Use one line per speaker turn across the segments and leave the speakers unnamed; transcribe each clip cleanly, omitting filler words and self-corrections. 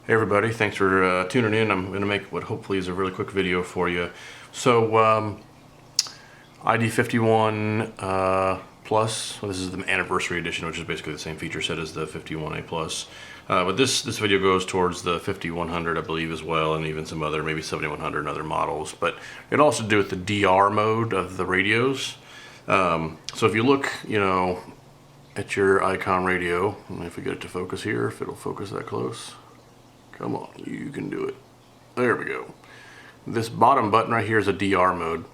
Hey everybody, thanks for tuning in. I'm going to make what hopefully is a really quick video for you. So ID51 Plus, well, this is the anniversary edition, which is basically the same feature set as the 51A Plus. But this video goes towards the 5100, I believe, as well, and even some other, maybe 7100 and other models. But it also to do with the DR mode of the radios. So if you look, at your ICOM radio, if we get it to focus here, if it'll focus that close. Come on, you can do it. There we go. This bottom button right here is a DR mode.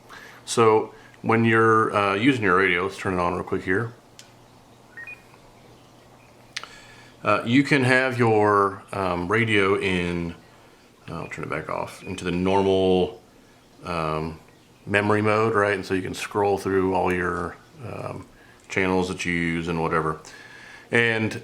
So when you're using your radio, let's turn it on real quick here. You can have your radio in, I'll turn it back off, into the normal memory mode, right? And so you can scroll through all your channels that you use and whatever. And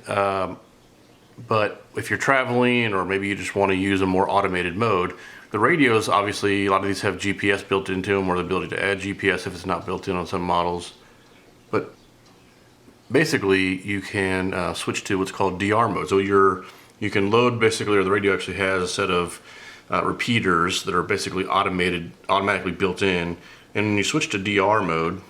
but if you're traveling, or maybe you just want to use a more automated mode, the radios, obviously, a lot of these have GPS built into them, or the ability to add GPS if it's not built in on some models. But basically, you can switch to what's called DR mode. So you can load, basically, or the radio actually has a set of repeaters that are basically automatically built in. And when you switch to DR mode,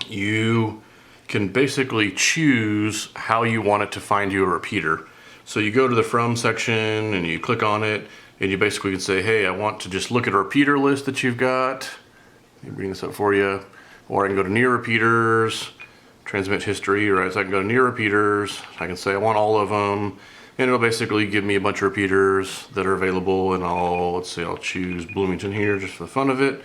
you can basically choose how you want it to find you a repeater. So you go to the From section and you click on it, and you basically can say, hey, I want to just look at a repeater list that you've got. Let me bring this up for you. Or I can go to near repeaters, transmit history, right? So I can go to near repeaters, I can say I want all of them, and it'll basically give me a bunch of repeaters that are available, and let's say I'll choose Bloomington here just for the fun of it.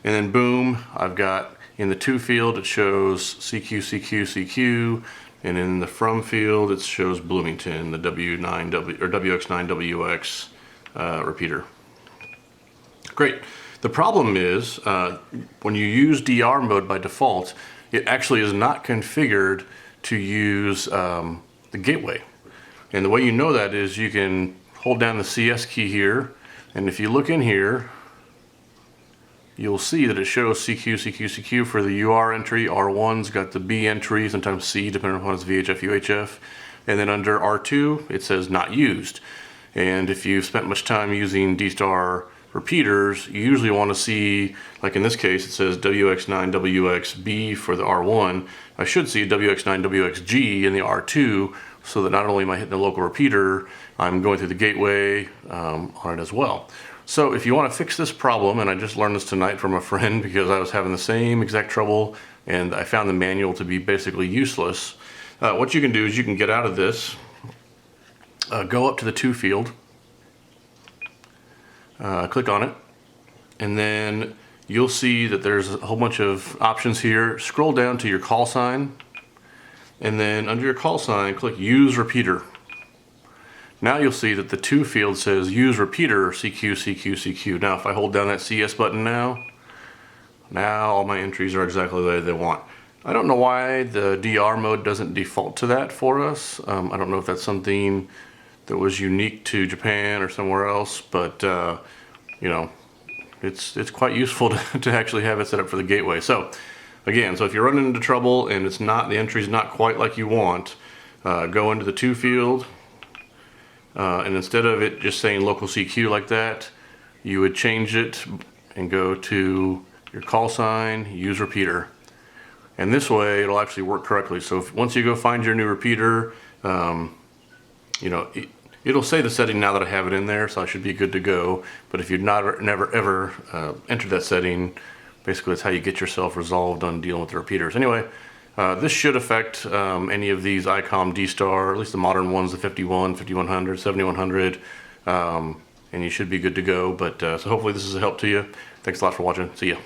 And then boom, I've got in the to field, it shows CQ, CQ, CQ, and in the from field, it shows Bloomington, the W9W or WX9WX repeater. Great. The problem is when you use DR mode by default, it actually is not configured to use the gateway. And the way you know that is you can hold down the CS key here, and if you look in here, you'll see that it shows CQ, CQ, CQ for the UR entry. R1's got the B entry, sometimes C, depending upon its VHF, UHF. And then under R2, it says not used. And if you've spent much time using D-Star repeaters, you usually want to see, like in this case, it says WX9WXB for the R1. I should see WX9WXG in the R2, so that not only am I hitting the local repeater, I'm going through the gateway on it as well. So if you want to fix this problem, and I just learned this tonight from a friend because I was having the same exact trouble and I found the manual to be basically useless, what you can do is you can get out of this, go up to the to field, click on it, and then you'll see that there's a whole bunch of options here. Scroll down to your call sign, and then under your call sign, click Use Repeater. Now you'll see that the to field says use repeater CQ, CQ, CQ. Now if I hold down that CS button now all my entries are exactly the way they want. I don't know why the DR mode doesn't default to that for us. I don't know if that's something that was unique to Japan or somewhere else, but it's quite useful to actually have it set up for the gateway. So again, so if you're running into trouble and the entry's not quite like you want, go into the to field. And instead of it just saying local CQ like that, you would change it and go to your call sign, use repeater. And this way it'll actually work correctly. So once you go find your new repeater, it'll say the setting now that I have it in there, so I should be good to go. But if you've never ever entered that setting, basically that's how you get yourself resolved on dealing with the repeaters. Anyway, this should affect any of these ICOM D-Star, at least the modern ones, the 51, 5100, 7100, and you should be good to go. But so hopefully this is a help to you. Thanks a lot for watching. See ya.